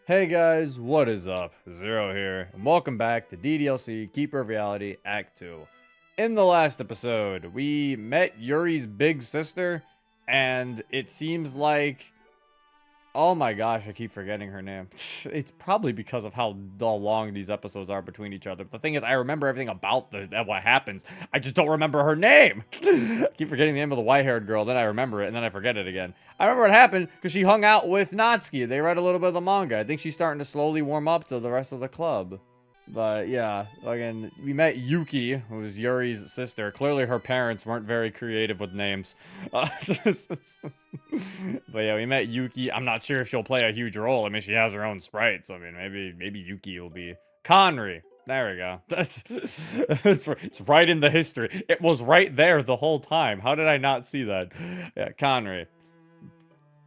Hey guys, what is up? Zero here, and welcome back to DDLC Keeper of Reality Act 2. In the last episode, we met Yuri's big sister, and it seems like... Oh my gosh, I keep forgetting her name. It's probably because of how long these episodes are between each other. The thing is, I remember everything about what happens. I just don't remember her name. I keep forgetting the name of the white-haired girl, then I remember it, and then I forget it again. I remember what happened because she hung out with Natsuki. They read a little bit of the manga. I think she's starting to slowly warm up to the rest of the club. But yeah, again, we met Yuki, who's Yuri's sister. Clearly her parents weren't very creative with names. But yeah, we met Yuki. I'm not sure if she'll play a huge role. I mean, she has her own sprites. I mean, maybe Yuki will be Kanri. There we go. It's right in the history. It was right there the whole time. How did I not see that? Yeah, Kanri.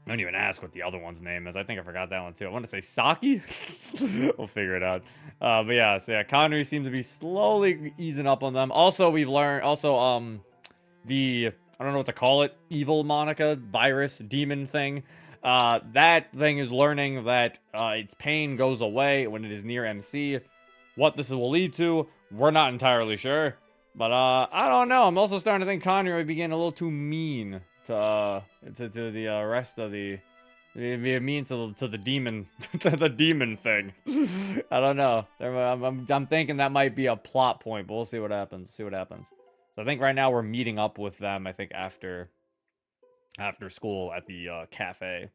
Don't even ask what the other one's name is. I think I forgot that one too. I want to say Saki? We'll figure it out. But yeah, so yeah, Kanri seems to be slowly easing up on them. Also, we've learned, the, I don't know what to call it, evil Monika, virus, demon thing. That thing is learning that its pain goes away when it is near MC. What this will lead to, we're not entirely sure. But I don't know. I'm also starting to think Kanri might be getting a little too mean to the rest of the be mean to the demon to the demon thing. I don't know. I'm thinking that might be a plot point, but we'll see what happens. So I think right now we're meeting up with them. I think after school at the cafe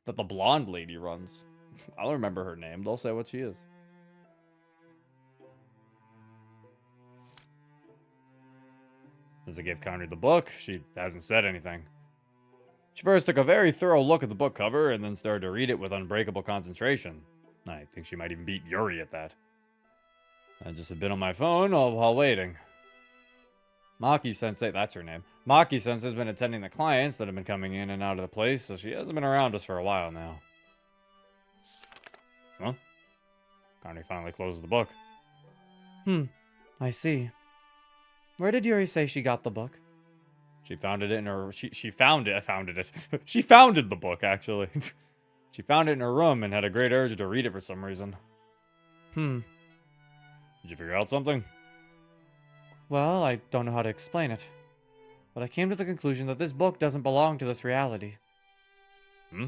that the blonde lady runs. I don't remember her name. They'll say what she is. Since I gave Kanri the book, she hasn't said anything. She first took a very thorough look at the book cover and then started to read it with unbreakable concentration. I think she might even beat Yuri at that. I just have been on my phone while waiting. Maki-sensei, that's her name. Maki-sensei has been attending the clients that have been coming in and out of the place, so she hasn't been around us for a while now. Huh? Kanri finally closes the book. I see. Where did Yuri say she got the book? She founded it in her... She founded it. She founded the book, actually. She found it in her room and had a great urge to read it for some reason. Hmm. Did you figure out something? Well, I don't know how to explain it. But I came to the conclusion that this book doesn't belong to this reality. Hmm?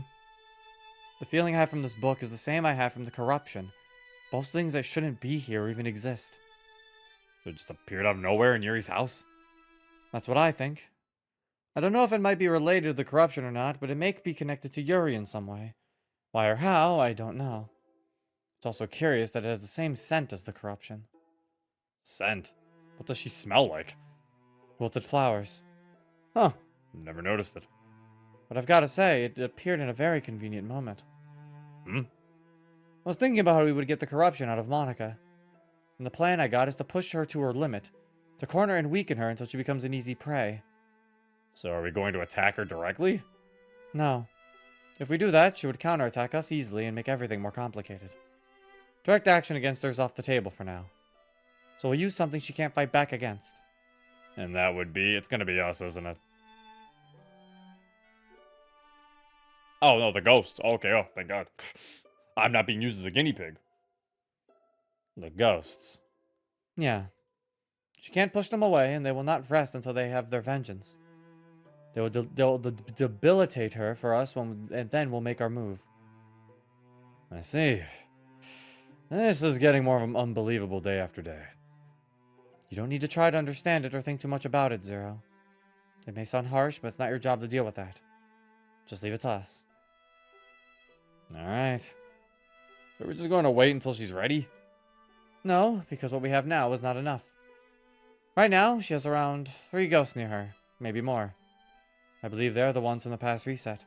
The feeling I have from this book is the same I have from the corruption. Both things that shouldn't be here or even exist. So it just appeared out of nowhere in Yuri's house? That's what I think. I don't know if it might be related to the corruption or not, but it may be connected to Yuri in some way. Why or how, I don't know. It's also curious that it has the same scent as the corruption. Scent? What does she smell like? Wilted flowers. Huh. Never noticed it. But I've got to say, it appeared in a very convenient moment. Hmm? I was thinking about how we would get the corruption out of Monika. And the plan I got is to push her to her limit, to corner and weaken her until she becomes an easy prey. So are we going to attack her directly? No. If we do that, she would counterattack us easily and make everything more complicated. Direct action against her is off the table for now. So we'll use something she can't fight back against. And that would be... It's gonna be us, isn't it? Oh, no, the ghosts. Okay, oh, thank God. I'm not being used as a guinea pig. The ghosts. Yeah. She can't push them away, and they will not rest until they have their vengeance. They'll debilitate her for us, and then we'll make our move. I see. This is getting more of an unbelievable day after day. You don't need to try to understand it or think too much about it, Zero. It may sound harsh, but it's not your job to deal with that. Just leave it to us. Alright. So we're just going to wait until she's ready? No, because what we have now is not enough. Right now, she has around 3 ghosts near her, maybe more. I believe they're the ones from the past reset.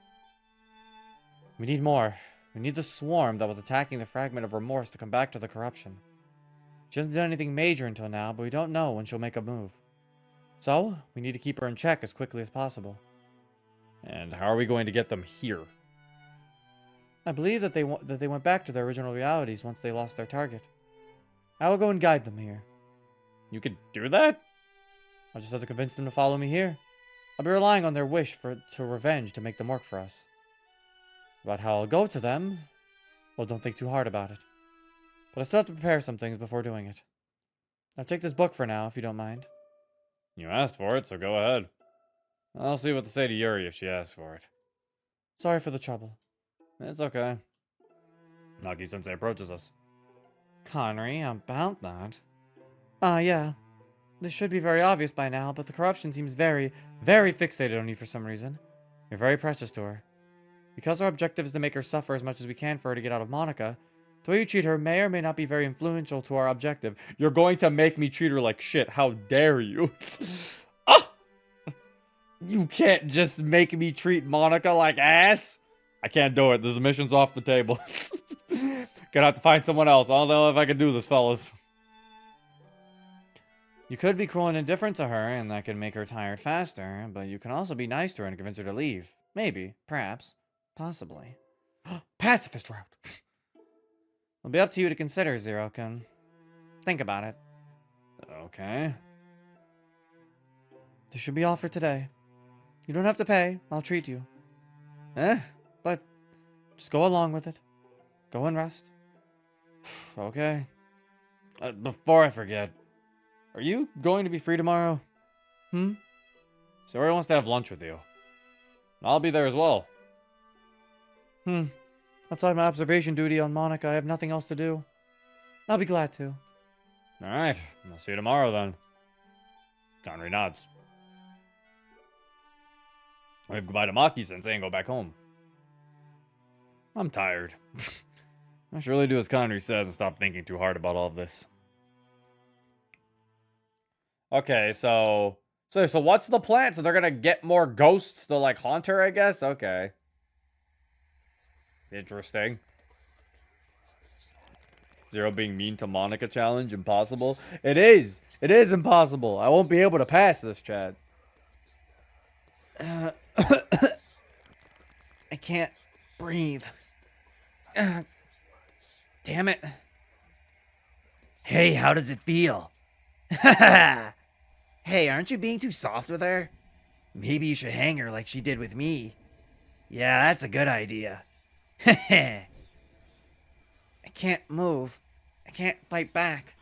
We need more. We need the swarm that was attacking the fragment of remorse to come back to the corruption. She hasn't done anything major until now, but we don't know when she'll make a move. So, we need to keep her in check as quickly as possible. And how are we going to get them here? I believe that they went back to their original realities once they lost their target. I will go and guide them here. You could do that? I'll just have to convince them to follow me here. I'll be relying on their wish to revenge to make them work for us. About how I'll go to them, Well, don't think too hard about it. But I still have to prepare some things before doing it. I'll take this book for now, if you don't mind. You asked for it, so go ahead. I'll see what to say to Yuri if she asks for it. Sorry for the trouble. It's okay. Nagi-sensei approaches us. Kanri, about that. Yeah. This should be very obvious by now, but the corruption seems very, very fixated on you for some reason. You're very precious to her. Because our objective is to make her suffer as much as we can for her to get out of Monika, the way you treat her may or may not be very influential to our objective. You're going to make me treat her like shit. How dare you? Ah! You can't just make me treat Monika like ass. I can't do it. This mission's off the table. Gonna have to find someone else. I don't know if I can do this, fellas. You could be cruel and indifferent to her, and that can make her tired faster, but you can also be nice to her and convince her to leave. Maybe. Perhaps. Possibly. Pacifist route. It'll be up to you to consider, Zero-kun. Think about it. Okay. This should be all for today. You don't have to pay. I'll treat you. But just go along with it. Go and rest. Okay. Before I forget, are you going to be free tomorrow? Sayori wants to have lunch with you. I'll be there as well. Outside my observation duty on Monika, I have nothing else to do. I'll be glad to. Alright, I'll see you tomorrow then. Kanri nods. Wave goodbye to Maki-sensei and go back home. I'm tired. I should really do as Kanri says and stop thinking too hard about all of this. Okay, so what's the plan? So they're gonna get more ghosts to like haunt her, I guess? Okay. Interesting. Zero being mean to Monika challenge, impossible. It is! It is impossible! I won't be able to pass this, Chad. I can't breathe. Damn it. Hey, how does it feel? Hey, aren't you being too soft with her? Maybe you should hang her like she did with me. Yeah, that's a good idea. I can't move. I can't fight back.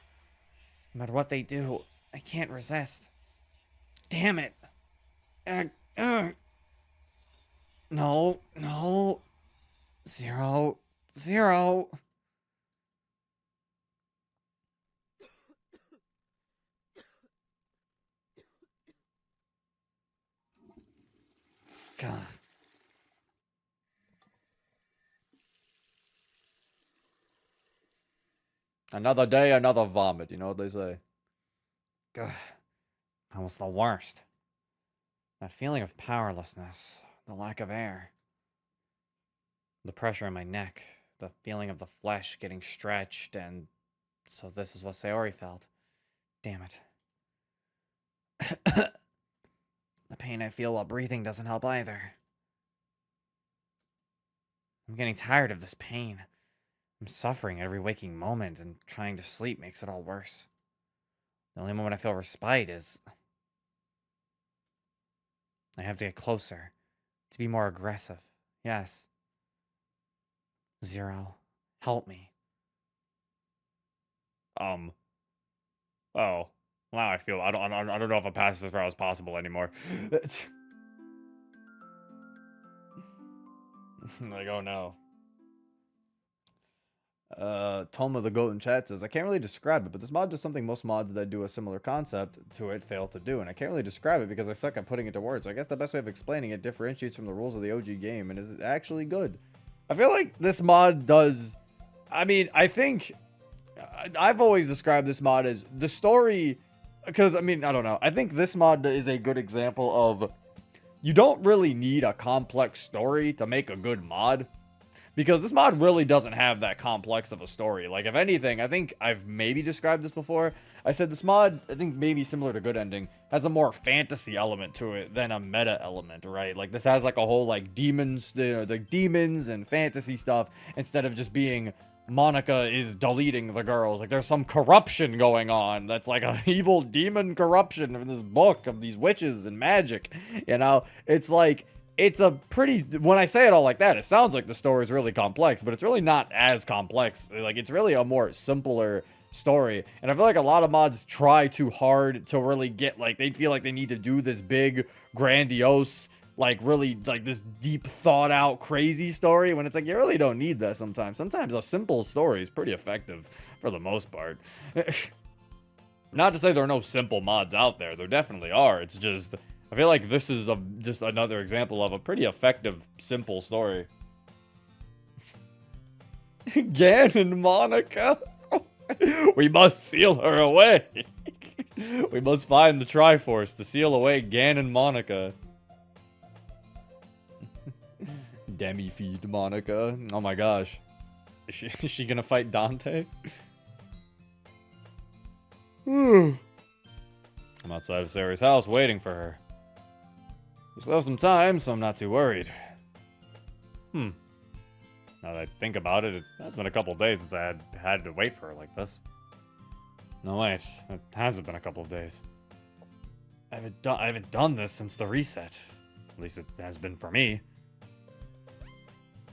No matter what they do, I can't resist. Damn it. No. Zero. God. Another day, another vomit. You know what they say? Ugh. That was the worst. That feeling of powerlessness, the lack of air, the pressure in my neck, the feeling of the flesh getting stretched, and so this is what Sayori felt. Damn it. The pain I feel while breathing doesn't help either. I'm getting tired of this pain. I'm suffering every waking moment, and trying to sleep makes it all worse. The only moment I feel respite is... I have to get closer, to be more aggressive. Yes. Zero, help me. Oh. Now I feel I don't know if a pacifist route is possible anymore. Like, oh no. Toma the Goat in chat says, I can't really describe it, but this mod does something most mods that do a similar concept to it fail to do, and I can't really describe it because I suck at putting it to words. I guess the best way of explaining it differentiates from the rules of the OG game and is actually good. I feel like this mod does... I mean, I think... I've always described this mod as the story... Because, I mean, I don't know. I think this mod is a good example of... You don't really need a complex story to make a good mod. Because this mod really doesn't have that complex of a story. Like, if anything, I think I've maybe described this before. I said this mod, I think maybe similar to Good Ending, has a more fantasy element to it than a meta element, right? Like, this has like a whole, like, demons, the demons and fantasy stuff, instead of just being Monika is deleting the girls. Like, there's some corruption going on. That's like a evil demon corruption in this book of these witches and magic. You know, it's like it's a pretty, when I say it all like that, it sounds like the story is really complex, but it's really not as complex. Like, it's really a more simpler story. And I feel like a lot of mods try too hard to really get, like, they feel like they need to do this big, grandiose, like, really, like, this deep, thought out, crazy story, when it's like, you really don't need that sometimes. Sometimes a simple story is pretty effective for the most part. Not to say there are no simple mods out there. There definitely are. It's just, I feel like this is just another example of a pretty effective, simple story. Gan and Monika. We must seal her away. We must find the Triforce to seal away Gan and Monika. Demi-feed Monika. Oh my gosh. Is she gonna fight Dante? I'm outside of Sarah's house waiting for her. We still have some time, so I'm not too worried. Now that I think about it, it has been a couple days since I had to wait for her like this. No, wait. It hasn't been a couple of days. I haven't done this since the reset. At least it has been for me.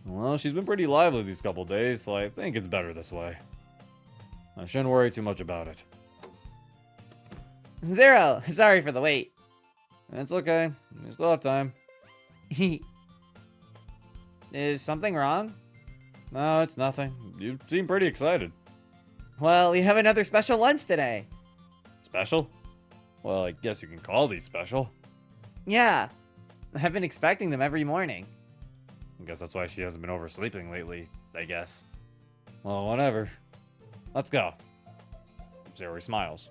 Well, she's been pretty lively these couple days, so I think it's better this way. I shouldn't worry too much about it. Zero, sorry for the wait. It's okay. We still have time. Is something wrong? No, it's nothing. You seem pretty excited. Well, we have another special lunch today. Special? Well, I guess you can call these special. Yeah, I've been expecting them every morning. I guess that's why she hasn't been oversleeping lately, I guess. Well, whatever. Let's go. Zeri smiles.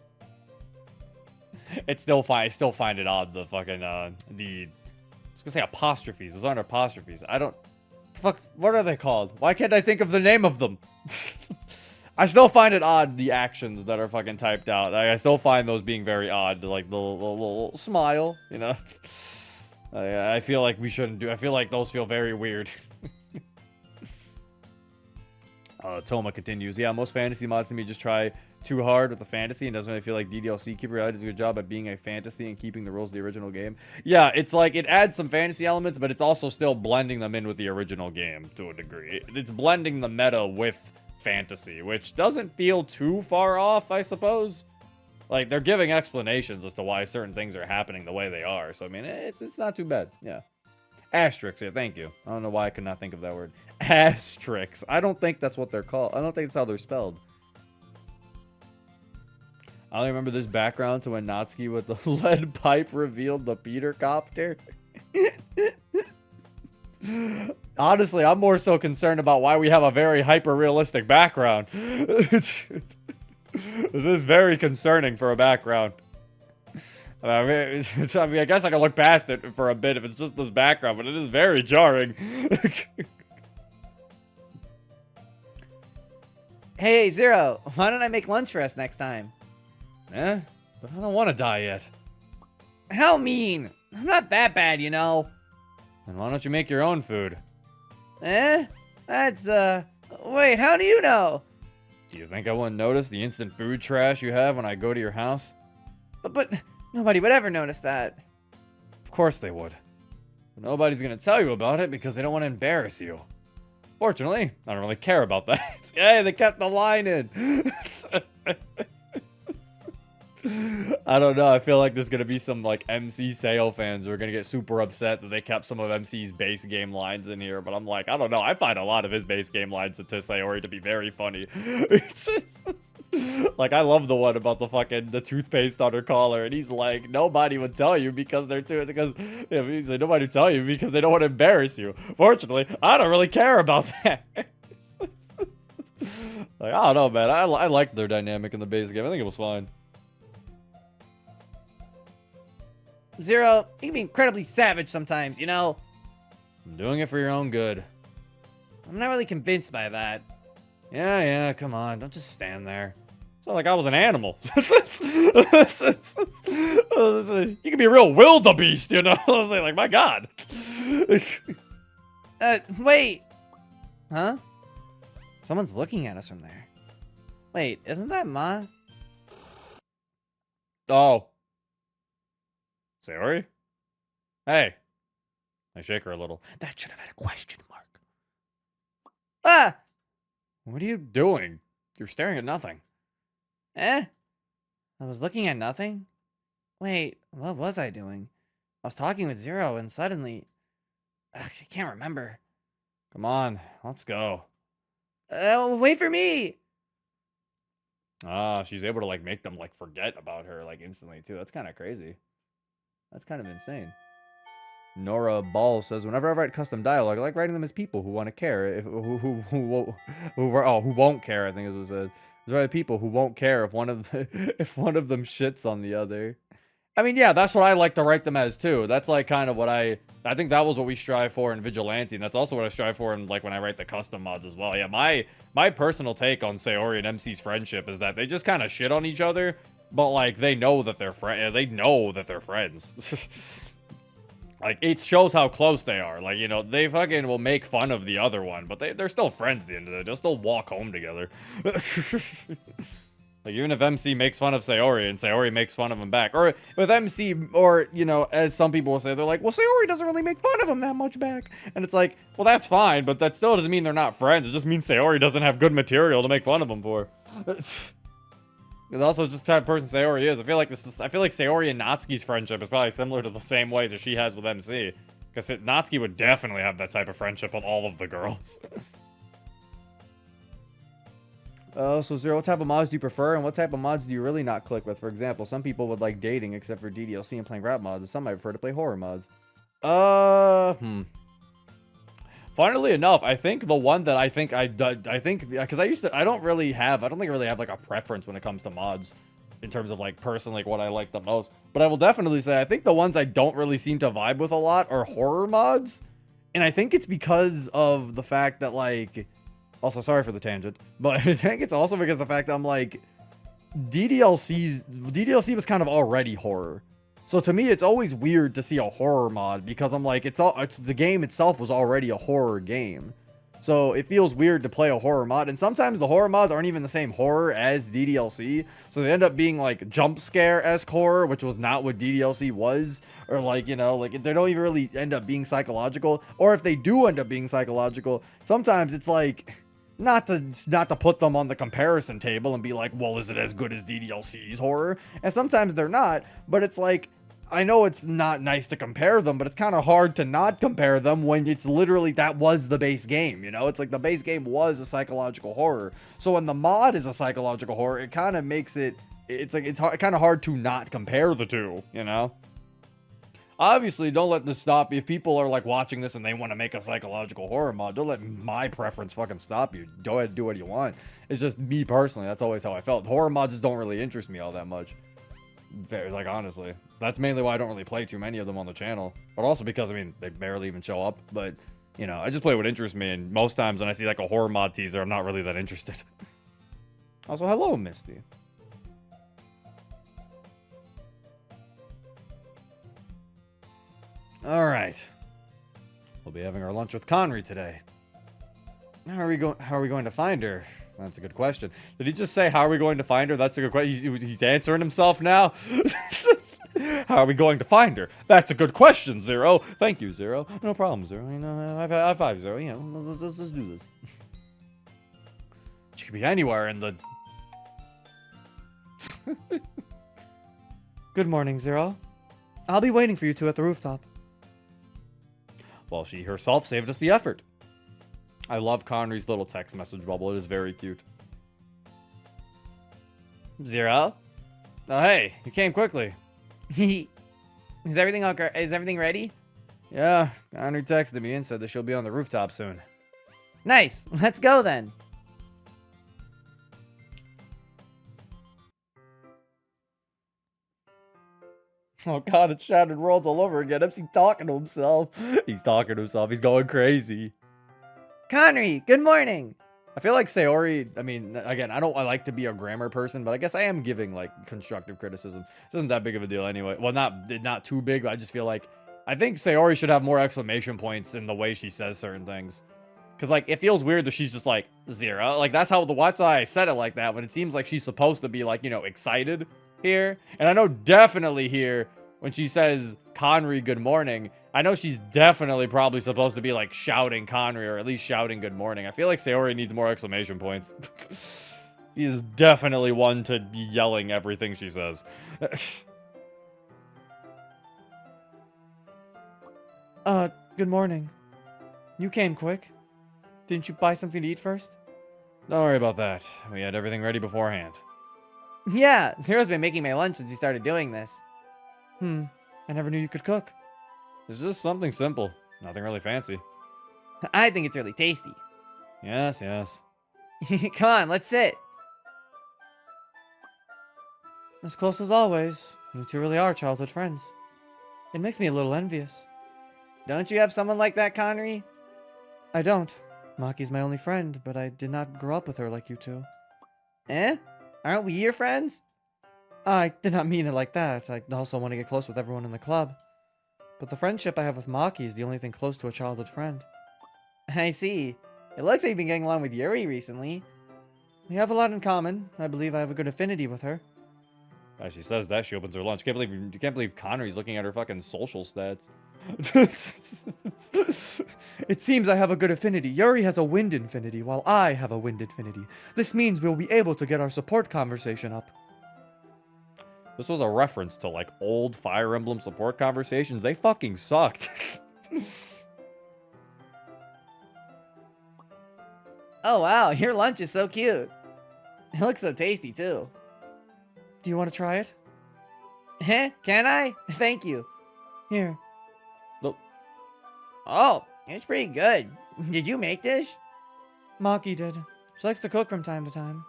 It's still fine. I still find it odd, the fucking, I was gonna say apostrophes. Those aren't apostrophes. I don't... Fuck, what are they called? Why can't I think of the name of them? I still find it odd, the actions that are fucking typed out. I still find those being very odd. Like, the little smile, you know? I feel like we shouldn't do... I feel like those feel very weird. Toma continues. Yeah, most fantasy mods to me just try too hard with the fantasy and doesn't really feel like DDLC Keeper Reality does a good job at being a fantasy and keeping the rules of the original game. Yeah, it's like it adds some fantasy elements, but it's also still blending them in with the original game to a degree. It's blending the meta with fantasy, which doesn't feel too far off, I suppose. Like, they're giving explanations as to why certain things are happening the way they are. So, I mean, it's not too bad. Yeah. Asterix, yeah, thank you. I don't know why I could not think of that word. Asterix. I don't think that's what they're called. I don't think that's how they're spelled. I only remember this background to when Natsuki with the lead pipe revealed the Peter copter. Honestly, I'm more so concerned about why we have a very hyper-realistic background. This is very concerning for a background. I mean, I guess I can look past it for a bit if it's just this background, but it is very jarring. Hey, Zero, why don't I make lunch for us next time? Eh? But I don't want to die yet. How mean? I'm not that bad, you know. Then why don't you make your own food? Eh? That's, wait, how do you know? Do you think I wouldn't notice the instant food trash you have when I go to your house? But nobody would ever notice that. Of course they would. But nobody's gonna tell you about it because they don't want to embarrass you. Fortunately, I don't really care about that. Hey, they kept the line in. I don't know. I feel like there's gonna be some like MC Sale fans who are gonna get super upset that they kept some of MC's base game lines in here. But I'm like, I don't know. I find a lot of his base game lines to Sayori to be very funny. It's just, like, I love the one about the toothpaste on her collar, and he's like, nobody would tell you because he's like, nobody would tell you because they don't want to embarrass you. Fortunately, I don't really care about that. Like, I don't know, man. I liked their dynamic in the base game. I think it was fine. Zero, you can be incredibly savage sometimes, you know? I'm doing it for your own good. I'm not really convinced by that. Yeah, come on. Don't just stand there. It's not like I was an animal. You can be a real wildebeest, you know? I was like, my God. Wait. Huh? Someone's looking at us from there. Wait, isn't that Ma? Oh. Sayori? Hey. I shake her a little. That should have had a question mark. Ah! What are you doing? You're staring at nothing. Eh? I was looking at nothing? Wait, what was I doing? I was talking with Zero and suddenly... I can't remember. Come on, let's go. Wait for me! Ah, she's able to like make them like forget about her like instantly too. That's kind of crazy. That's kind of insane. Nora Ball says, whenever I write custom dialogue, I like writing them as people who want to care, who won't care. I think is what it said. There's right people who won't care if one of if one of them shits on the other. I mean, yeah, that's what I like to write them as too. That's like kind of what I think that was what we strive for in Vigilante, and that's also what I strive for in like when I write the custom mods as well. Yeah, my personal take on Sayori and MC's friendship is that they just kind of shit on each other, but like they know that they're friends. Like, it shows how close they are. Like, you know, they fucking will make fun of the other one, but they're still friends at the end of the day. They'll still walk home together. Like, even if MC makes fun of Sayori and Sayori makes fun of him back. Or with MC, or, you know, as some people will say, they're like, well, Sayori doesn't really make fun of him that much back. And it's like, well, that's fine, but that still doesn't mean they're not friends. It just means Sayori doesn't have good material to make fun of him for. It's also just the type of person Sayori is. I feel like Sayori and Natsuki's friendship is probably similar to the same ways that she has with MC. Because Natsuki would definitely have that type of friendship with all of the girls. So Zero, what type of mods do you prefer, and what type of mods do you really not click with? For example, some people would like dating except for DDLC and playing rap mods, and some might prefer to play horror mods. Funnily enough, I think the one that I think because I don't think I really have like a preference when it comes to mods in terms of like personally like what I like the most. But I will definitely say I think the ones I don't really seem to vibe with a lot are horror mods. And I think it's because of the fact that like, also sorry for the tangent, but I think it's also because of the fact that I'm like, DDLC was kind of already horror. So to me, it's always weird to see a horror mod because I'm like, the game itself was already a horror game. So it feels weird to play a horror mod. And sometimes the horror mods aren't even the same horror as DDLC. So they end up being like jump scare-esque horror, which was not what DDLC was. Or like, you know, like they don't even really end up being psychological. Or if they do end up being psychological, sometimes it's like, not to put them on the comparison table and be like, well, is it as good as DDLC's horror? And sometimes they're not, but it's like, I know it's not nice to compare them, but it's kind of hard to not compare them when it's literally, that was the base game, you know? It's like the base game was a psychological horror. So when the mod is a psychological horror, it kind of makes it's kind of hard to not compare the two, you know? Obviously, don't let this stop you. If people are like watching this and they want to make a psychological horror mod, don't let my preference fucking stop you. Go ahead and do what you want. It's just me personally. That's always how I felt. Horror mods just don't really interest me all that much. Like, honestly. That's mainly why I don't really play too many of them on the channel. But also because, I mean, they barely even show up. But, you know, I just play what interests me. And most times when I see like a horror mod teaser, I'm not really that interested. Also, hello, Misty. All right. We'll be having our lunch with Kanri today. How are we going to find her? That's a good question. Did he just say, how are we going to find her? That's a good question. He's answering himself now. How are we going to find her? That's a good question, Zero. Thank you, Zero. No problem, Zero. You know, high five, Zero. You know, let's do this. She could be anywhere in the... Good morning, Zero. I'll be waiting for you two at the rooftop. Well, she herself saved us the effort. I love Kanri's little text message bubble. It is very cute. Zero? Oh, hey, you came quickly. Is everything okay? Is everything ready? Yeah, Kanri texted me and said that she'll be on the rooftop soon. Nice. Let's go then. Oh god, it's Shattered Worlds all over again. MC talking to himself. He's talking to himself. He's going crazy. Kanri, good morning. I feel like Sayori, I mean, again, I like to be a grammar person, but I guess I am giving, like, constructive criticism. This isn't that big of a deal anyway. Well, not too big, but I just feel like, I think Sayori should have more exclamation points in the way she says certain things. Because, like, it feels weird that she's just like, Zero. Like, that's why I said it like that, when it seems like she's supposed to be, like, you know, excited here. And I know definitely here, when she says, Kanri, good morning, I know she's definitely probably supposed to be like shouting Kanri or at least shouting good morning. I feel like Sayori needs more exclamation points. He is definitely one to be yelling everything she says. Good morning. You came quick. Didn't you buy something to eat first? Don't worry about that. We had everything ready beforehand. Yeah, Zero's been making my lunch since you started doing this. I never knew you could cook. It's just something simple. Nothing really fancy. I think it's really tasty. Yes, yes. Come on, let's sit. As close as always. You two really are childhood friends. It makes me a little envious. Don't you have someone like that, Kanri? I don't. Maki's my only friend, but I did not grow up with her like you two. Eh? Aren't we your friends? I did not mean it like that. I also want to get close with everyone in the club. But the friendship I have with Maki is the only thing close to a childhood friend. I see. It looks like you've been getting along with Yuri recently. We have a lot in common. I believe I have a good affinity with her. As she says that, she opens her lunch. Can't believe Connery's looking at her fucking social stats. It seems I have a good affinity. Yuri has a wind infinity, while I have a wind infinity. This means we'll be able to get our support conversation up. This was a reference to, like, old Fire Emblem support conversations. They fucking sucked. Oh wow, your lunch is so cute. It looks so tasty too. Do you want to try it? Heh, can I? Thank you. Here. Look. Oh, it's pretty good. Did you make this? Maki did. She likes to cook from time to time.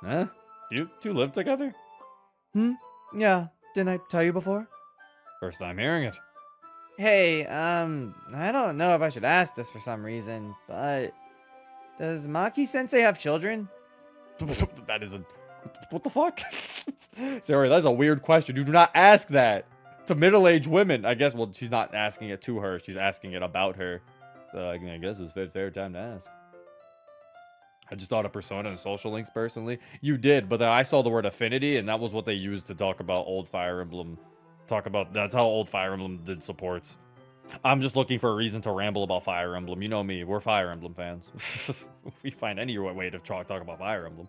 Huh? Do you two live together? Yeah, didn't I tell you before? First time hearing it. Hey, I don't know if I should ask this for some reason, but does Maki-sensei have children? That is a... What the fuck? Sorry, that's a weird question. You do not ask that to middle-aged women. I guess, well, she's not asking it to her. She's asking it about her. So, I mean, I guess it's a fair time to ask. I just thought of Persona and social links, personally. You did, but then I saw the word affinity, and that was what they used to talk about old Fire Emblem. That's how old Fire Emblem did supports. I'm just looking for a reason to ramble about Fire Emblem. You know me, we're Fire Emblem fans. We find any way to talk about Fire Emblem.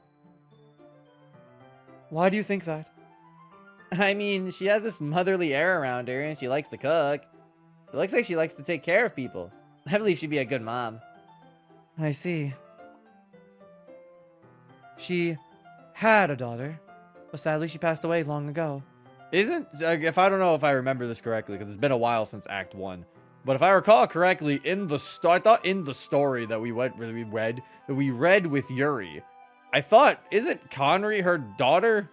Why do you think that? I mean, she has this motherly air around her, and she likes to cook. It looks like she likes to take care of people. I believe she'd be a good mom. I see. She had a daughter, but sadly she passed away long ago. If I don't know if I remember this correctly, because it's been a while since Act 1. But if I recall correctly, I thought in the story that we read with Yuri, I thought, isn't Kanri her daughter?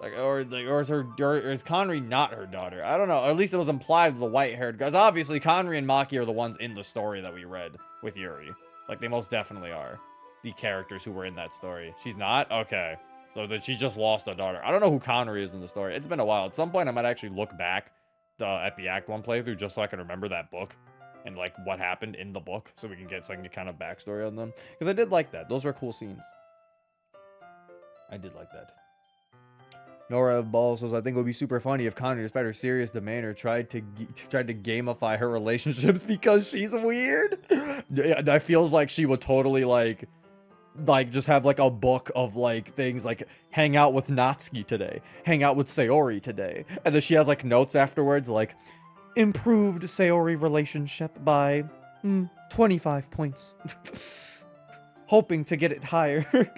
Or is Kanri not her daughter? I don't know. At least it was implied the white-haired, because obviously Kanri and Maki are the ones in the story that we read with Yuri. Like, they most definitely are the characters who were in that story. She's not? Okay. So that she just lost a daughter. I don't know who Kanri is in the story. It's been a while. At some point, I might actually look back at the Act 1 playthrough just so I can remember that book and, like, what happened in the book, so I can get kind of backstory on them. Because I did like that. Those were cool scenes. I did like that. Nora Ball says, I think it would be super funny if Kanri, despite her serious demeanor, tried to gamify her relationships because she's weird. That feels like she would totally, like just have, like, a book of, like, things like, hang out with Natsuki today, hang out with Sayori today. And then she has, like, notes afterwards, like, improved Sayori relationship by 25 points. Hoping to get it higher.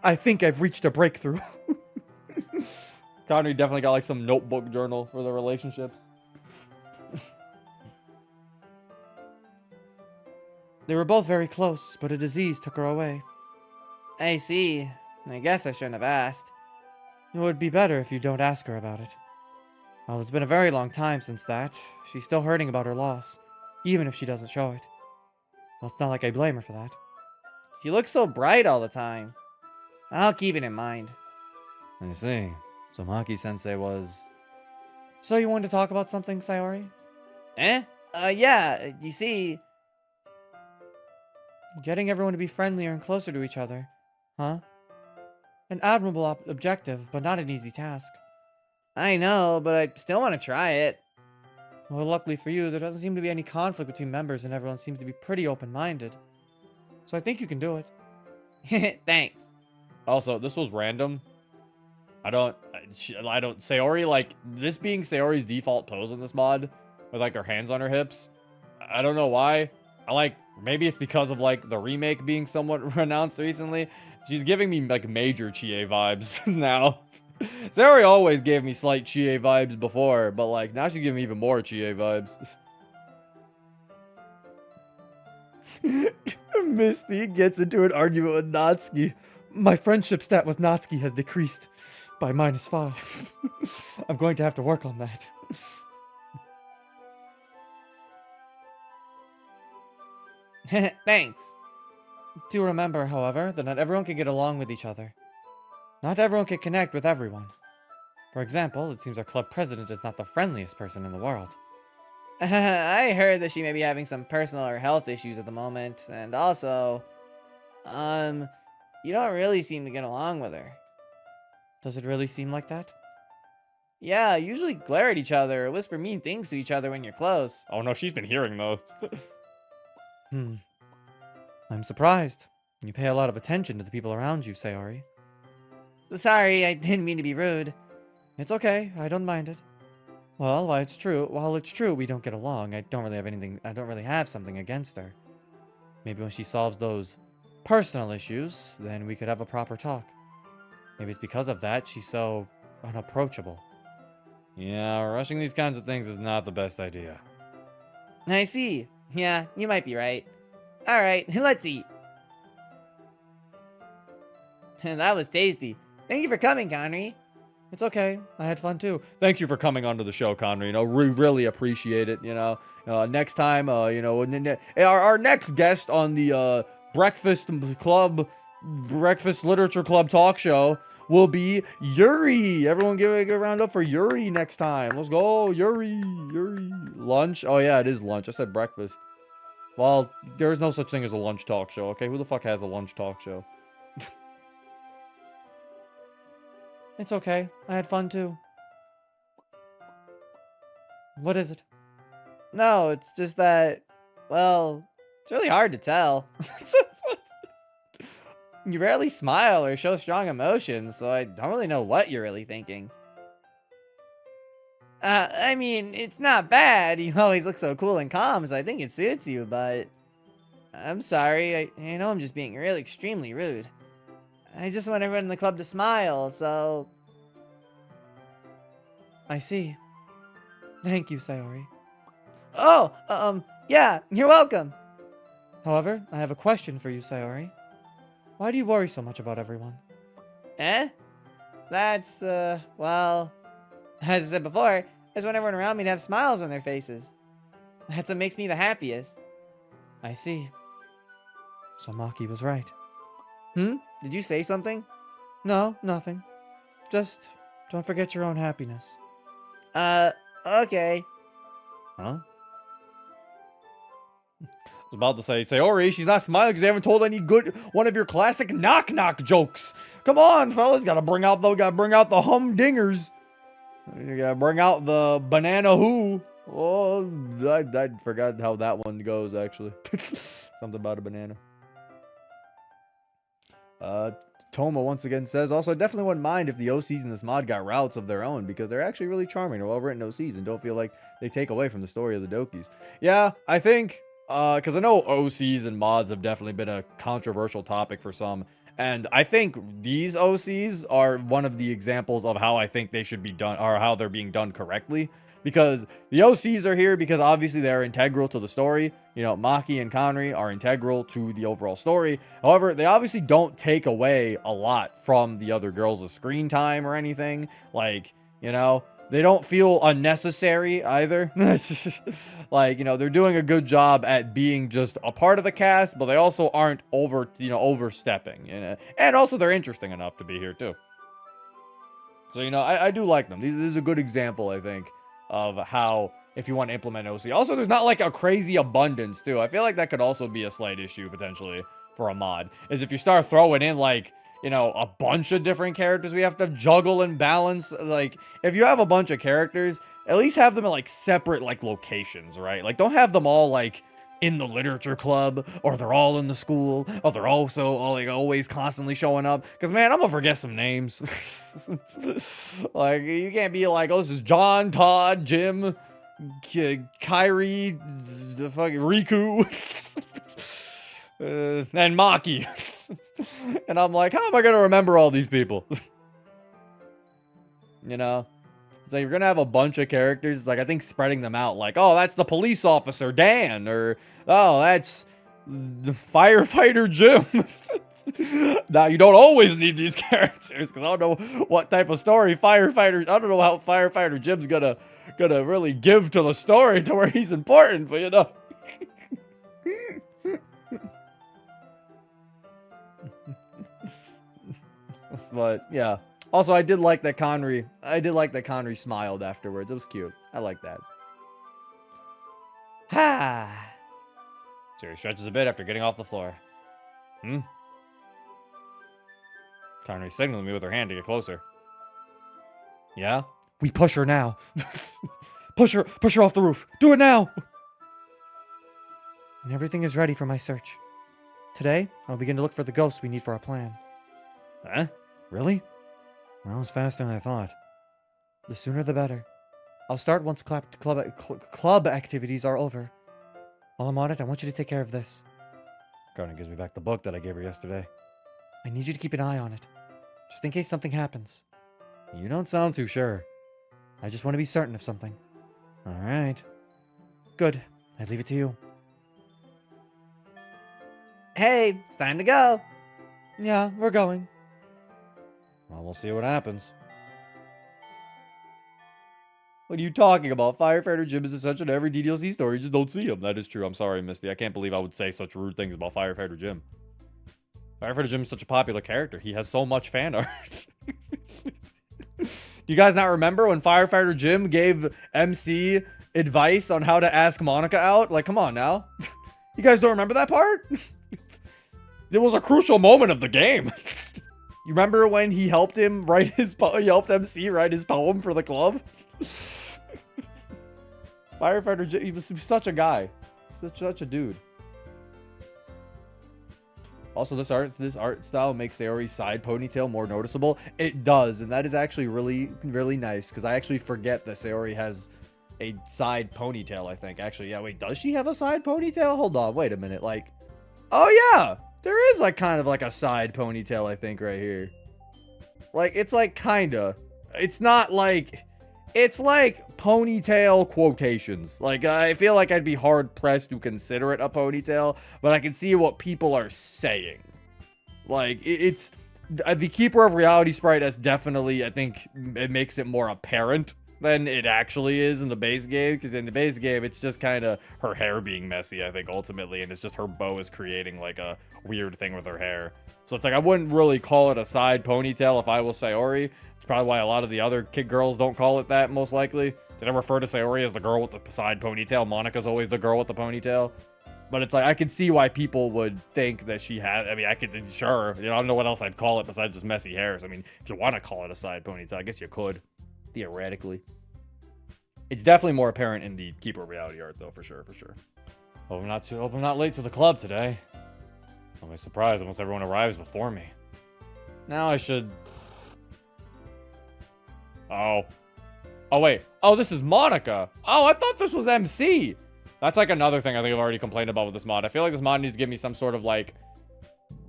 I think I've reached a breakthrough. Kanri definitely got, like, some notebook journal for the relationships. They were both very close, but a disease took her away. I see. I guess I shouldn't have asked. It would be better if you don't ask her about it. Well, it's been a very long time since that. She's still hurting about her loss, even if she doesn't show it. Well, it's not like I blame her for that. She looks so bright all the time. I'll keep it in mind. I see. So Maki-sensei was... So you wanted to talk about something, Sayori? Yeah, you see... Getting everyone to be friendlier and closer to each other. Huh? An admirable objective, but not an easy task. I know, but I still want to try it. Well, luckily for you, there doesn't seem to be any conflict between members and everyone seems to be pretty open-minded. So I think you can do it. Thanks. Also, this was random. I don't, Sayori, like, this being Sayori's default pose in this mod, with, like, her hands on her hips, I don't know why. Maybe it's because of, like, the remake being somewhat announced recently. She's giving me, like, major Chie vibes now. Sayori always gave me slight Chie vibes before, but, like, now she's giving me even more Chie vibes. Misty gets into an argument with Natsuki. My friendship stat with Natsuki has decreased by -5. I'm going to have to work on that. Thanks. Do remember, however, that not everyone can get along with each other. Not everyone can connect with everyone. For example, it seems our club president is not the friendliest person in the world. I heard that she may be having some personal or health issues at the moment, and also, you don't really seem to get along with her. Does it really seem like that? Yeah, usually glare at each other or whisper mean things to each other when you're close. Oh no, she's been hearing those. I'm surprised. You pay a lot of attention to the people around you, Sayori. Sorry, I didn't mean to be rude. It's okay, I don't mind it. Well, while it's true we don't get along, I don't really have something against her. Maybe when she solves those personal issues, then we could have a proper talk. Maybe it's because of that she's so unapproachable. Yeah, rushing these kinds of things is not the best idea. I see. Yeah, you might be right. Alright, let's eat. That was tasty. Thank you for coming, Kanri. It's okay. I had fun too. Thank you for coming onto the show, Conry. You know, we really appreciate it. You know, next time, our next guest on the Breakfast Literature Club talk show will be Yuri. Everyone give a round up for Yuri next time. Let's go, Yuri. Lunch? Oh yeah, it is lunch. I said breakfast. Well, there is no such thing as a lunch talk show, okay? Who the fuck has a lunch talk show? It's okay. I had fun too. What is it? No, it's just that, well, it's really hard to tell. You rarely smile or show strong emotions, so I don't really know what you're really thinking. I mean, it's not bad. You always look so cool and calm, so I think it suits you, but I'm sorry. I know I'm just being really extremely rude. I just want everyone in the club to smile, so... I see. Thank you, Sayori. Oh, yeah, you're welcome. However, I have a question for you, Sayori. Why do you worry so much about everyone? That's, well... As I said before, I just want everyone around me to have smiles on their faces. That's what makes me the happiest. I see. So Maki was right. Did you say something? No, nothing. Just don't forget your own happiness. Okay. Huh? I was about to say, Sayori, she's not smiling because they haven't told any good one of your classic knock-knock jokes. Come on, fellas, gotta bring out the humdingers. You gotta bring out the banana who. Oh, I forgot how that one goes, actually. Something about a banana. Toma once again says, also, I definitely wouldn't mind if the OCs in this mod got routes of their own, because they're actually really charming or well-written OCs and don't feel like they take away from the story of the Dokis. Yeah, I think, because I know OCs and mods have definitely been a controversial topic for some, and I think these OCs are one of the examples of how I think they should be done, or how they're being done correctly. Because the OCs are here because obviously they're integral to the story. You know, Maki and Kanri are integral to the overall story. However, they obviously don't take away a lot from the other girls' screen time or anything. Like, you know, they don't feel unnecessary either. Like, you know, they're doing a good job at being just a part of the cast, but they also aren't overstepping. You know? And also they're interesting enough to be here too. So, you know, I do like them. This is a good example, I think, of how, if you want to implement OC. Also, there's not like a crazy abundance too. I feel like that could also be a slight issue potentially for a mod, is if you start throwing in like, you know, a bunch of different characters we have to juggle and balance. Like, if you have a bunch of characters, at least have them in, like, separate, like, locations, right? Like, don't have them all, like, in the literature club, or they're all in the school, or they're also all, like, always constantly showing up. Because, man, I'm gonna forget some names. Like, you can't be like, oh, this is John, Todd, Jim, Kyrie, the fucking Riku, and Maki. And I'm like, how am I gonna remember all these people? You know? It's like, you're gonna have a bunch of characters. Like, I think spreading them out, like, oh, that's the police officer, Dan, or, oh, that's the firefighter, Jim. Now, you don't always need these characters, because I don't know what type of story firefighter, I don't know how firefighter Jim's gonna really give to the story to where he's important, but, you know. But, yeah. Also, I did like that Kanri smiled afterwards. It was cute. I like that. Ha! Yuri stretches a bit after getting off the floor. Kanri's signaling me with her hand to get closer. Yeah? We push her now. Push her off the roof. Do it now! And everything is ready for my search. Today, I'll begin to look for the ghosts we need for our plan. Huh? Really? Well, it's faster than I thought. The sooner the better. I'll start once club activities are over. While I'm on it, I want you to take care of this. Garnet gives me back the book that I gave her yesterday. I need you to keep an eye on it, just in case something happens. You don't sound too sure. I just want to be certain of something. All right. Good. I leave it to you. Hey, it's time to go. Yeah, we're going. Well, we'll see what happens. What are you talking about? Firefighter Jim is essential to every DDLC story. You just don't see him. That is true. I'm sorry, Misty. I can't believe I would say such rude things about Firefighter Jim. Firefighter Jim is such a popular character. He has so much fan art. Do you guys not remember when Firefighter Jim gave MC advice on how to ask Monika out? Like, come on now. You guys don't remember that part? It was a crucial moment of the game. You remember when he helped him write his he helped MC write his poem for the club? Firefighter Jim, he was such a guy. Such a dude. Also, this art style makes Sayori's side ponytail more noticeable. It does, and that is actually really, really nice, because I actually forget that Sayori has a side ponytail, I think. Actually, yeah, wait, does she have a side ponytail? Hold on, wait a minute, like... Oh, yeah! There is, like, kind of like a side ponytail, I think, right here. Like, it's like, kinda. It's not like... It's like ponytail quotations. Like, I feel like I'd be hard-pressed to consider it a ponytail, but I can see what people are saying. Like, it's... The Keeper of Reality sprite has definitely, I think, it makes it more apparent than it actually is in the base game, because in the base game, it's just kind of her hair being messy, I think, ultimately, and it's just her bow is creating, like, a weird thing with her hair. So it's like, I wouldn't really call it a side ponytail if I was Sayori. It's probably why a lot of the other kid girls don't call it that, most likely. They don't refer to Sayori as the girl with the side ponytail. Monika's always the girl with the ponytail. But it's like, I can see why people would think that she had, I mean, I could, sure, you know, I don't know what else I'd call it besides just messy hairs. I mean, if you want to call it a side ponytail, I guess you could, theoretically. It's definitely more apparent in the Keeper of Reality art, though, for sure. Hope I'm not late to the club today. I'll be surprised once everyone arrives before me. Now I should... Oh, wait. Oh, this is Monika. Oh, I thought this was MC. That's like another thing I think I've already complained about with this mod. I feel like this mod needs to give me some sort of like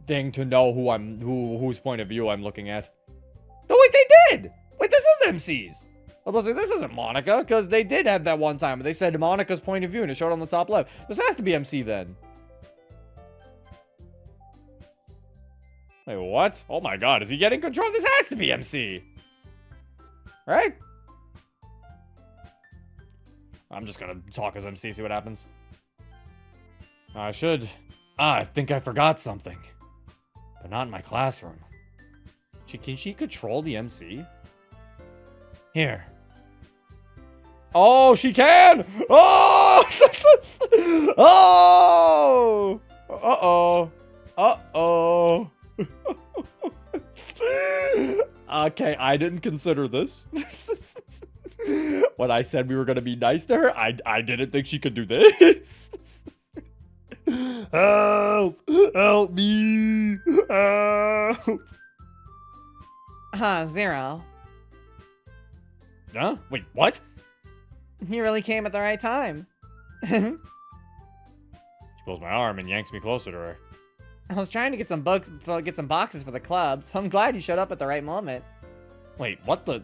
thing to know whose point of view I'm looking at. No, wait, they did. Wait, this is MC's. I was like, this isn't Monika, because they did have that one time. They said Monika's point of view, and it showed on the top left. This has to be MC then. Wait, what? Oh my god, is he getting control? This has to be MC. Right? I'm just gonna talk as MC, see what happens. I think I forgot something. But not in my classroom. Can she control the MC? Here. Oh, she can! Oh! Oh! Uh-oh. Uh-oh. Okay, I didn't consider this. When I said we were gonna be nice to her, I didn't think she could do this. Help! Help me! Help! Zero. Huh? Wait, what? You really came at the right time. She pulls my arm and yanks me closer to her. I was trying to get some boxes for the club, so I'm glad you showed up at the right moment. Wait, what the?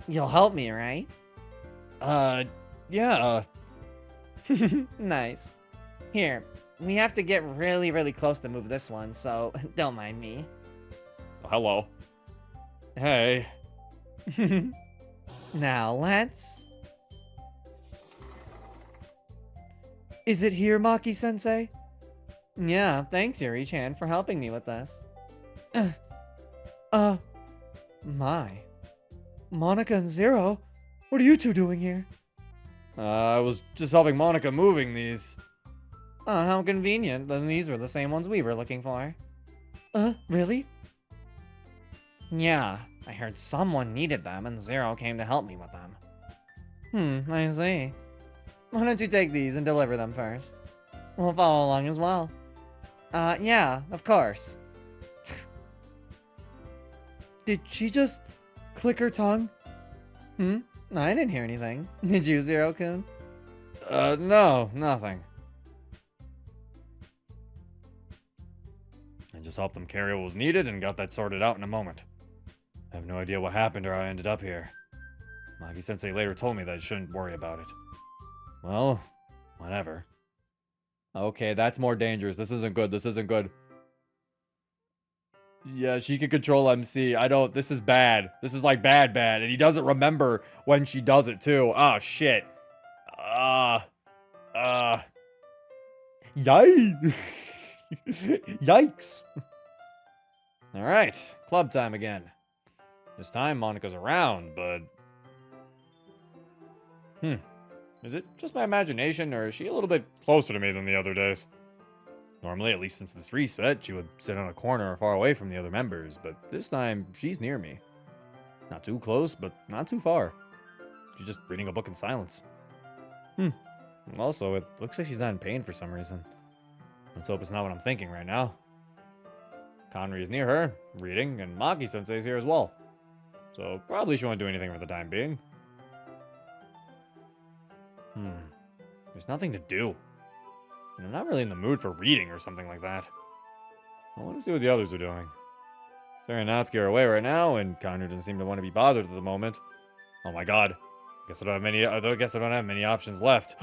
You'll help me, right? Yeah, Nice. Here, we have to get really, really close to move this one, so don't mind me. hello. Hey. Now, let's... Is it here, Maki-sensei? Yeah, thanks, Yuri-chan, for helping me with this. My. Monika and Zero? What are you two doing here? I was just helping Monika moving these. Oh, how convenient. Then these were the same ones we were looking for. Really? Yeah, I heard someone needed them and Zero came to help me with them. I see. Why don't you take these and deliver them first? We'll follow along as well. Yeah, of course. Did she just click her tongue? I didn't hear anything. Did you, Zero-kun? No, nothing. I just helped them carry what was needed and got that sorted out in a moment. I have no idea what happened or how I ended up here. Maki-sensei later told me that I shouldn't worry about it. Well, whatever. Okay, that's more dangerous. This isn't good. This isn't good. Yeah, she can control MC. This is bad. This is like bad. And he doesn't remember when she does it too. Oh, shit. Yikes. Yikes. All right, club time again. This time Monika's around, but... Is it just my imagination, or is she a little bit closer to me than the other days? Normally, at least since this reset, she would sit on a corner far away from the other members, but this time, she's near me. Not too close, but not too far. She's just reading a book in silence. Also, it looks like she's not in pain for some reason. Let's hope it's not what I'm thinking right now. Kanri is near her, reading, and Maki-sensei's here as well. So, probably she won't do anything for the time being. There's nothing to do. And I'm not really in the mood for reading or something like that. I want to see what the others are doing. Sarah and Natsuki are away right now, and Kanri doesn't seem to want to be bothered at the moment. Oh my god. Guess I don't have many options left.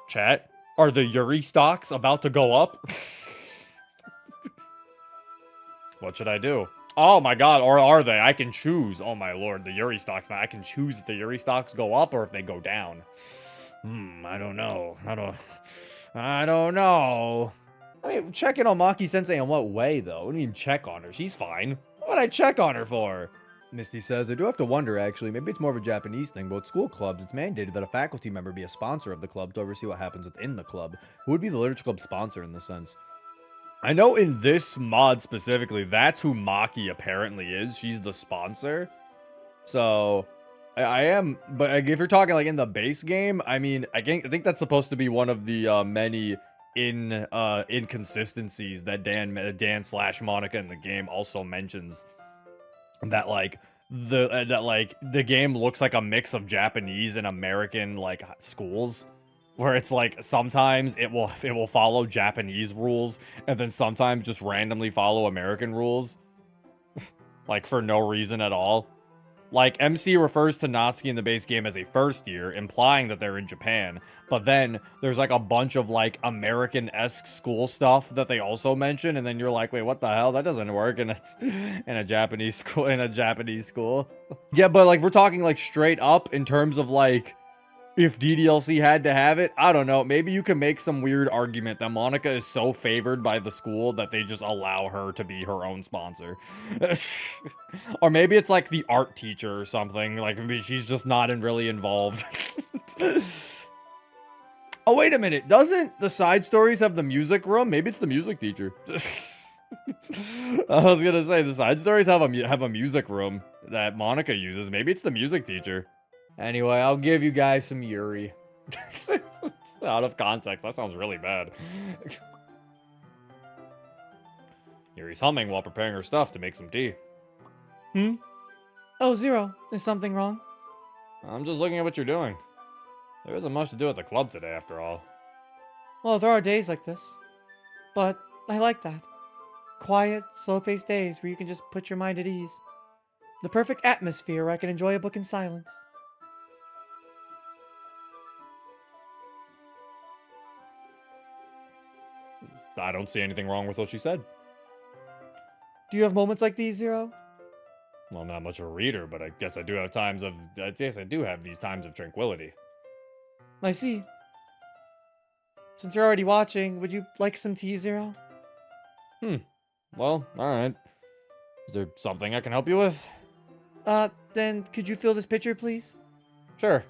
Chat, are the Yuri stocks about to go up? What should I do? Oh my god, or are they? I can choose. Oh my lord, the Yuri stocks. I can choose if the Yuri stocks go up or if they go down. I don't know. I don't know. I mean, checking on Maki-sensei in what way, though? I don't even check on her. She's fine. What would I check on her for? Misty says, I do have to wonder, actually. Maybe it's more of a Japanese thing, but with school clubs, it's mandated that a faculty member be a sponsor of the club to oversee what happens within the club. Who would be the literature club sponsor in this sense? I know in this mod specifically, that's who Maki apparently is. She's the sponsor. So... I am, but if you're talking like in the base game, I mean, I think that's supposed to be one of the many inconsistencies that Dan slash Monika in the game also mentions, that like the game looks like a mix of Japanese and American like schools, where it's like sometimes it will follow Japanese rules and then sometimes just randomly follow American rules, like for no reason at all. Like, MC refers to Natsuki in the base game as a first year, implying that they're in Japan. But then, there's like a bunch of like American-esque school stuff that they also mention, and then you're like, wait, what the hell? That doesn't work in a Japanese school. Yeah, but like, we're talking like straight up in terms of like, if DDLC had to have it, I don't know. Maybe you can make some weird argument that Monika is so favored by the school that they just allow her to be her own sponsor. Or maybe it's like the art teacher or something. Like, maybe she's just not really involved. Oh, wait a minute. Doesn't the side stories have the music room? Maybe it's the music teacher. I was gonna say, the side stories have a music room that Monika uses. Maybe it's the music teacher. Anyway, I'll give you guys some Yuri. Out of context, that sounds really bad. Yuri's humming while preparing her stuff to make some tea. Hmm? Oh, Zero, is something wrong? I'm just looking at what you're doing. There isn't much to do at the club today, after all. Well, there are days like this. But I like that. Quiet, slow-paced days where you can just put your mind at ease. The perfect atmosphere where I can enjoy a book in silence. I don't see anything wrong with what she said. Do you have moments like these, Zero? Well, I'm not much of a reader, but I guess I do have these times of tranquility. I see. Since you're already watching, would you like some tea, Zero? Well, alright. Is there something I can help you with? Then could you fill this pitcher, please? Sure.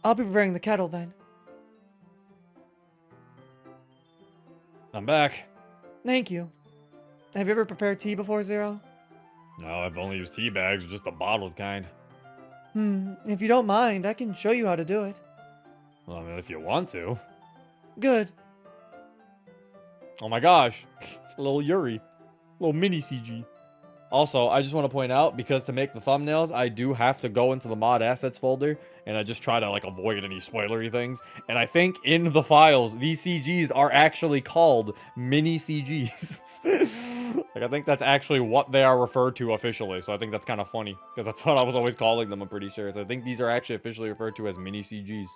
I'll be preparing the kettle then. I'm back. Thank you. Have you ever prepared tea before, Zero? No, I've only used tea bags, just the bottled kind. If you don't mind, I can show you how to do it. Well, I mean, if you want to. Good. Oh my gosh. Little Yuri. Little mini CG. Also, I just want to point out, because to make the thumbnails, I do have to go into the mod assets folder, and I just try to, like, avoid any spoilery things. And I think in the files, these CGs are actually called mini CGs. Like, I think that's actually what they are referred to officially, so I think that's kind of funny, because that's what I was always calling them, I'm pretty sure. So I think these are actually officially referred to as mini CGs.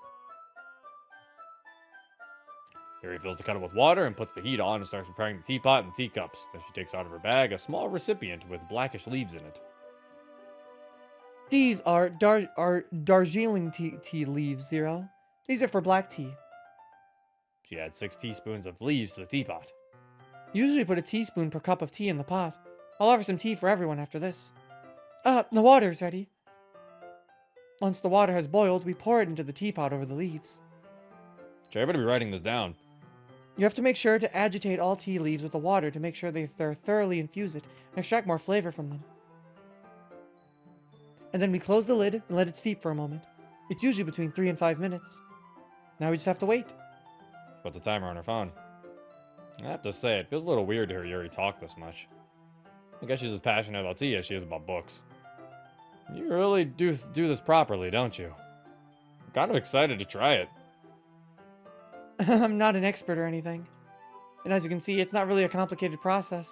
Yuri fills the kettle with water and puts the heat on and starts preparing the teapot and the teacups. Then she takes out of her bag a small recipient with blackish leaves in it. These are Darjeeling tea leaves, Zero. These are for black tea. She adds 6 teaspoons of leaves to the teapot. Usually put a teaspoon per cup of tea in the pot. I'll offer some tea for everyone after this. The water's ready. Once the water has boiled, we pour it into the teapot over the leaves. Sure, I better be writing this down. You have to make sure to agitate all tea leaves with the water to make sure they're thoroughly infuse it and extract more flavor from them. And then we close the lid and let it steep for a moment. It's usually between 3 and 5 minutes. Now we just have to wait. Puts a timer on her phone. I have to say, it feels a little weird to hear Yuri talk this much. I guess she's as passionate about tea as she is about books. You really do this properly, don't you? I'm kind of excited to try it. I'm not an expert or anything. And as you can see, it's not really a complicated process.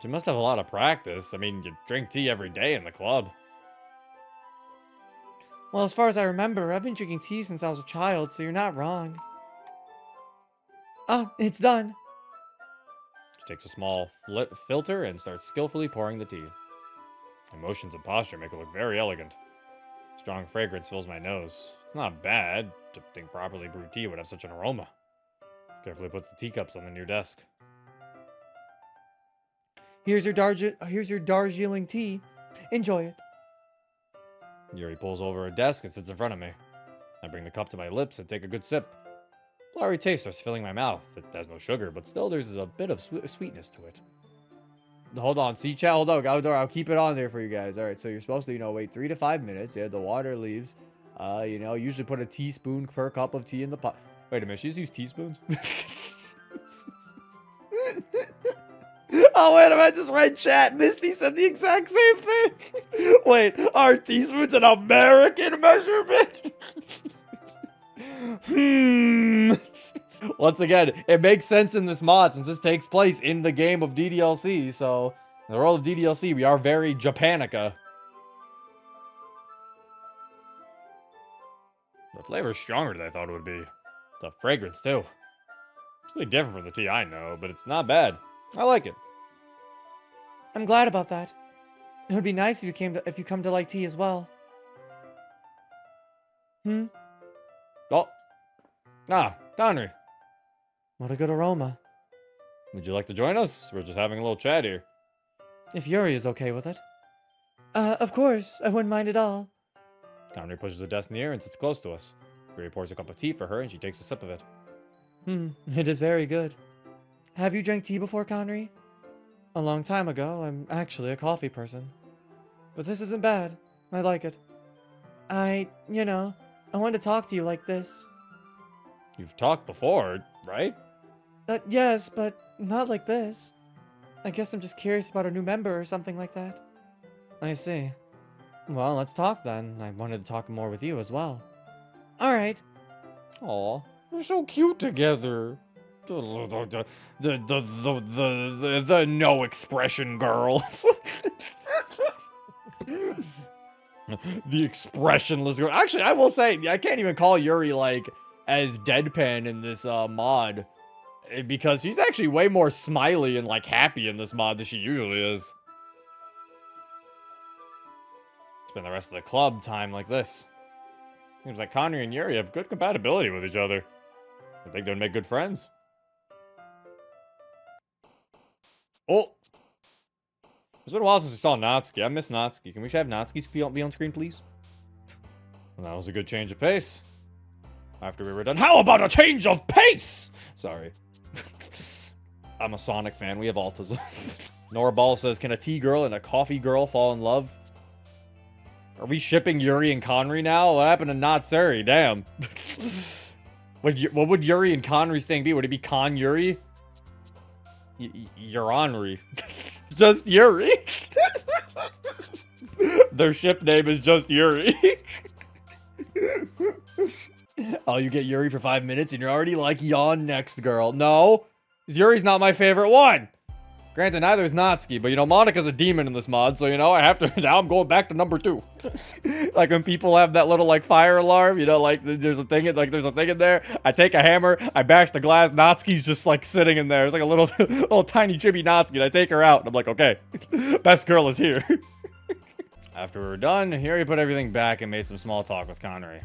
You must have a lot of practice. I mean, you drink tea every day in the club. Well, as far as I remember, I've been drinking tea since I was a child, so you're not wrong. It's done. She takes a small filter and starts skillfully pouring the tea. Her motions and posture make it look very elegant. Strong fragrance fills my nose. It's not bad to think properly brewed tea would have such an aroma. She carefully puts the teacups on the near desk. Here's your Darjeeling tea. Enjoy it. Yuri pulls over her desk and sits in front of me. I bring the cup to my lips and take a good sip. Flowery taste starts filling my mouth. It has no sugar, but still there's a bit of sweetness to it. Hold on, see chat, hold on, I'll keep it on there for you guys. All right, so you're supposed to, wait 3 to 5 minutes. Yeah, the water leaves. Usually put a teaspoon per cup of tea in the pot. Wait a minute, she's used teaspoons? Oh, wait a minute, I just read chat. Misty said the exact same thing. Wait, are teaspoons an American measurement? Once again, it makes sense in this mod since this takes place in the game of DDLC, so in the world of DDLC, we are very Japanica. The flavor's stronger than I thought it would be. The fragrance, too. It's really different from the tea I know, but it's not bad. I like it. I'm glad about that. It would be nice if you come to like tea as well. Oh. Kanri. What a good aroma. Would you like to join us? We're just having a little chat here. If Yuri is okay with it. Of course. I wouldn't mind at all. Kanri pushes the desk near and sits close to us. Yuri pours a cup of tea for her and she takes a sip of it. It is very good. Have you drank tea before, Kanri? A long time ago, I'm actually a coffee person. But this isn't bad. I like it. I wanted to talk to you like this. You've talked before, right? Yes, but not like this. I guess I'm just curious about a new member or something like that. I see. Well, let's talk then. I wanted to talk more with you as well. Alright. Aw, they're so cute together. The no expression girls. The expressionless girl. Actually, I will say, I can't even call Yuri, like, as deadpan in this mod. Because she's actually way more smiley and, like, happy in this mod than she usually is. Spend the rest of the club time like this. Seems like Kanri and Yuri have good compatibility with each other. I think they'd make good friends. Oh! It's been a while since we saw Natsuki. I miss Natsuki. Can we have Natsuki be on screen, please? Well, that was a good change of pace. After we were done. How about a change of pace? Sorry. I'm a Sonic fan. We have autism. Nora Ball says, can a tea girl and a coffee girl fall in love? Are we shipping Yuri and Kanri now? What happened to Natsuri? Damn. What would Yuri and Kanri's thing be? Would it be Kan Yuri? Yuranri. Just Yuri. Their ship name is just Yuri. Oh, you get Yuri for 5 minutes and you're already like, yawn next, girl. No, Yuri's not my favorite one. Granted, neither is Natsuki, but Monika's a demon in this mod, so I have to, now I'm going back to number 2. Like when people have that little like fire alarm, like there's a thing in there. I take a hammer, I bash the glass, Natsuki's just like sitting in there. It's like a little tiny chibi Natsuki, and I take her out, and I'm like, okay, best girl is here. After we were done, Yuri put everything back and made some small talk with Kanri.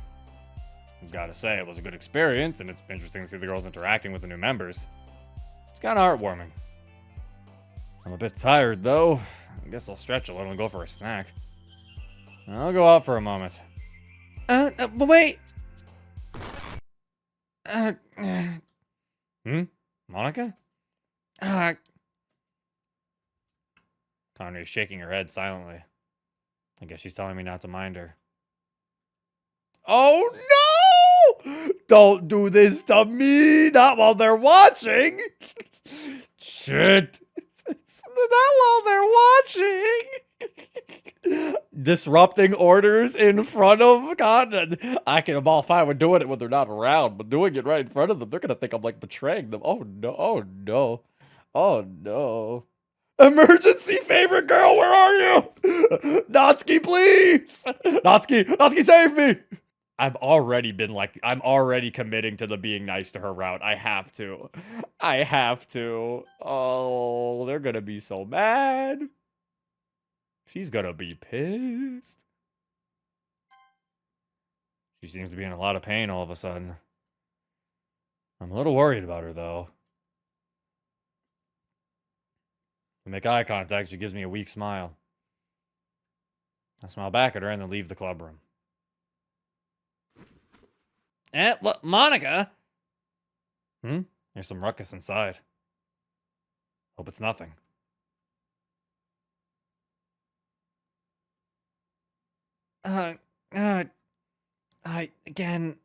I've gotta say, it was a good experience, and it's interesting to see the girls interacting with the new members. It's kinda heartwarming. I'm a bit tired, though. I guess I'll stretch a little and go for a snack. I'll go out for a moment. But wait! Monika? Kanri is shaking her head silently. I guess she's telling me not to mind her. Oh, no! Don't do this to me! Not while they're watching! Shit! Not while they're watching. Disrupting orders in front of God. I can, I'm all fine with doing it when they're not around, but doing it right in front of them, they're gonna think I'm like betraying them. Oh no! Oh no! Oh no! Emergency favorite girl, where are you? Natsuki, please! Natsuki, save me! I'm already committing to the being nice to her route. I have to. Oh, they're gonna be so mad. She's gonna be pissed. She seems to be in a lot of pain all of a sudden. I'm a little worried about her, though. We make eye contact, she gives me a weak smile. I smile back at her and then leave the clubroom. Look, Monika! There's some ruckus inside. Hope it's nothing. I can't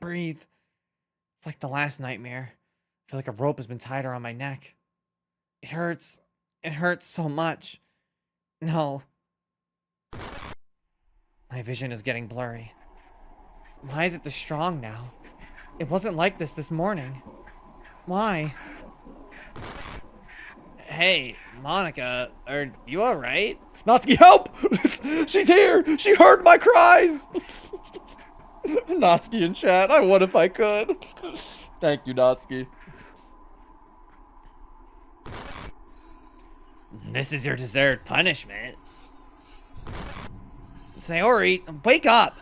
breathe. It's like the last nightmare. I feel like a rope has been tied around my neck. It hurts. It hurts so much. No. My vision is getting blurry. Why is it this strong now? It wasn't like this morning. Why? Hey, Monika, are you alright? Natsuki, help! She's here! She heard my cries! Natsuki in chat, I would if I could. Thank you, Natsuki. This is your deserved punishment. Sayori, wake up!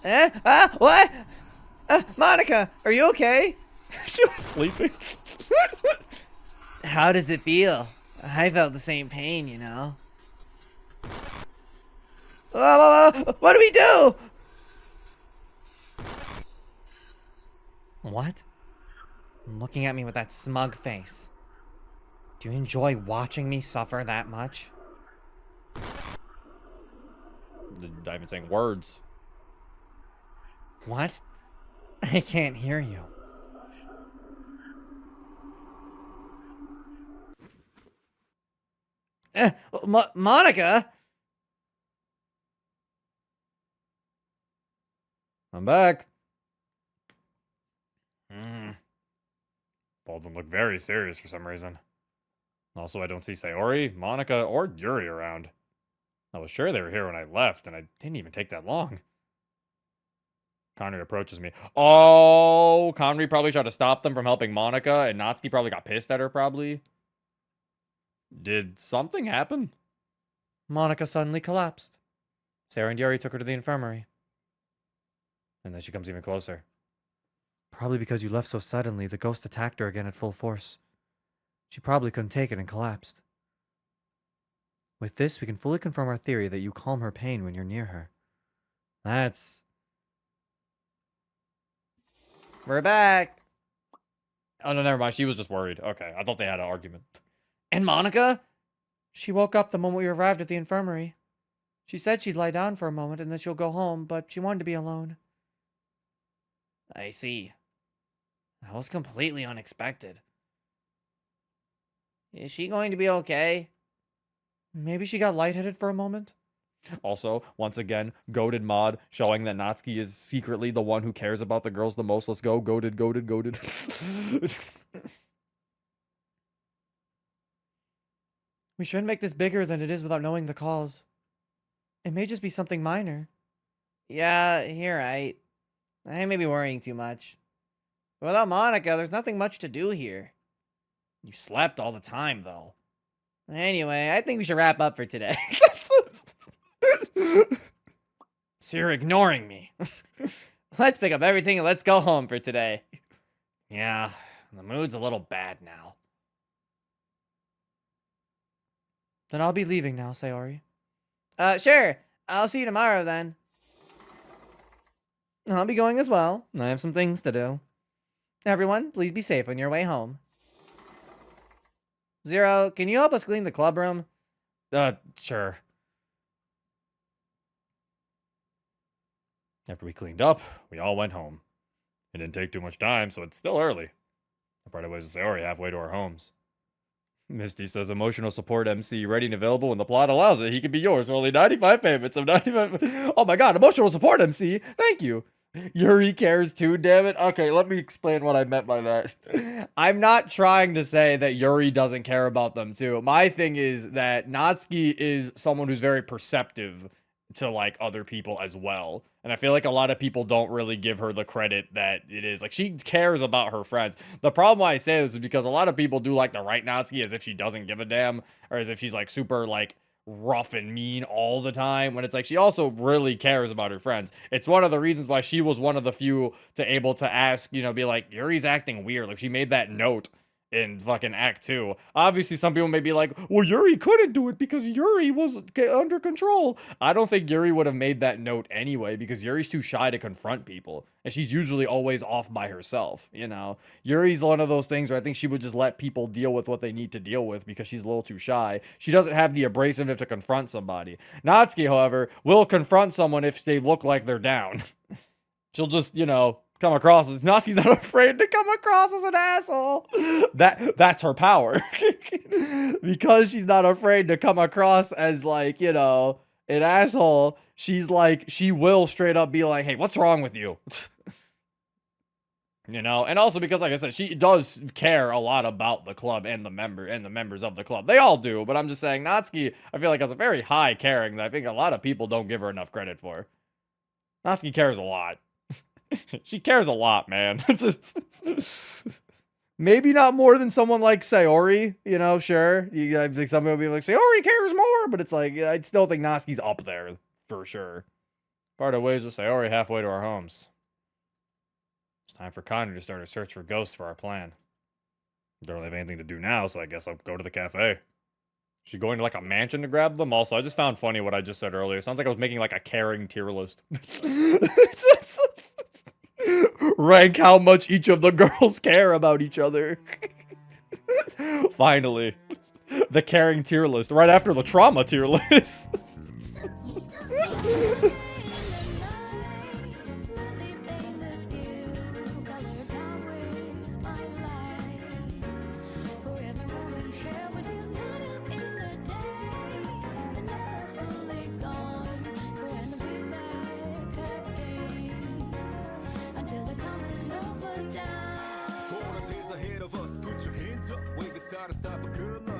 What? Monika, are you okay? She was sleeping. How does it feel? I felt the same pain, What do we do? What? Looking at me with that smug face. Do you enjoy watching me suffer that much? Not even saying words. What? I can't hear you. Monika? I'm back. Baldwin looked very serious for some reason. Also, I don't see Sayori, Monika, or Yuri around. I was sure they were here when I left, and I didn't even take that long. Kanri approaches me. Oh, Kanri probably tried to stop them from helping Monika, and Natsuki probably got pissed at her, probably. Did something happen? Monika suddenly collapsed. Sarah and Yuri took her to the infirmary. And then she comes even closer. Probably because you left so suddenly, the ghost attacked her again at full force. She probably couldn't take it and collapsed. With this, we can fully confirm our theory that you calm her pain when you're near her. That's... We're back! Oh, no, never mind. She was just worried. Okay, I thought they had an argument. And Monika? She woke up the moment we arrived at the infirmary. She said she'd lie down for a moment and then she'll go home, but she wanted to be alone. I see. That was completely unexpected. Is she going to be okay? Maybe she got lightheaded for a moment. Also, once again, goated mod showing that Natsuki is secretly the one who cares about the girls the most. Let's go. Goated, goated, goated. We shouldn't make this bigger than it is without knowing the cause. It may just be something minor. Yeah, you're right. I may be worrying too much. But without Monika, there's nothing much to do here. You slept all the time, though. Anyway, I think we should wrap up for today. So you're ignoring me. Let's pick up everything and let's go home for today. Yeah, the mood's a little bad now. Then I'll be leaving now, Sayori. Sure. I'll see you tomorrow then. I'll be going as well. I have some things to do. Everyone, please be safe on your way home. Zero, can you help us clean the club room? Sure. After we cleaned up, we all went home. It didn't take too much time, so it's still early. I brought away Sayori halfway to our homes. Misty says emotional support MC ready and available when the plot allows it. He can be yours for only 95 payments of 95. Oh my god, emotional support MC. Thank you. Yuri cares too, damn it. Okay, let me explain what I meant by that. I'm not trying to say that Yuri doesn't care about them too. My thing is that Natsuki is someone who's very perceptive to like other people as well. And I feel like a lot of people don't really give her the credit that it is. Like, she cares about her friends. The problem why I say this is because a lot of people do like to write Natsuki as if she doesn't give a damn, or as if she's like super like rough and mean all the time, when it's like she also really cares about her friends. It's one of the reasons why she was one of the few to able to ask, you know, be like, Yuri's acting weird. Like, she made that note in fucking Act 2. Obviously, some people may be like, well, Yuri couldn't do it because Yuri was under control. I don't think Yuri would have made that note anyway, because Yuri's too shy to confront people. And she's usually always off by herself, you know? Yuri's one of those things where I think she would just let people deal with what they need to deal with because she's a little too shy. She doesn't have the abrasiveness to confront somebody. Natsuki, however, will confront someone if they look like they're down. She'll just, you know, come across as Natsuki's not afraid to come across as an asshole. That's her power. Because she's not afraid to come across as like, you know, an asshole, she's like, she will straight up be like, hey, what's wrong with you? You know, and also because, like I said, she does care a lot about the club and the members of the club. They all do, but I'm just saying Natsuki, I feel like, has a very high caring that I think a lot of people don't give her enough credit for. Natsuki cares a lot. She cares a lot, man. Maybe not more than someone like Sayori, you know, sure. I think some people will be like, Sayori cares more, but it's like, I still think Natsuki's up there, for sure. Parted ways with Sayori halfway to our homes. It's time for Kanri to start a search for ghosts for our plan. Don't really have anything to do now, so I guess I'll go to the cafe. Is she going to like a mansion to grab them? Also, I just found funny what I just said earlier. It sounds like I was making like a caring tier list. Rank how much each of the girls care about each other. Finally. The caring tier list, right after the trauma tier list. For the days ahead of us, put your hands up, wave aside, aside for good luck.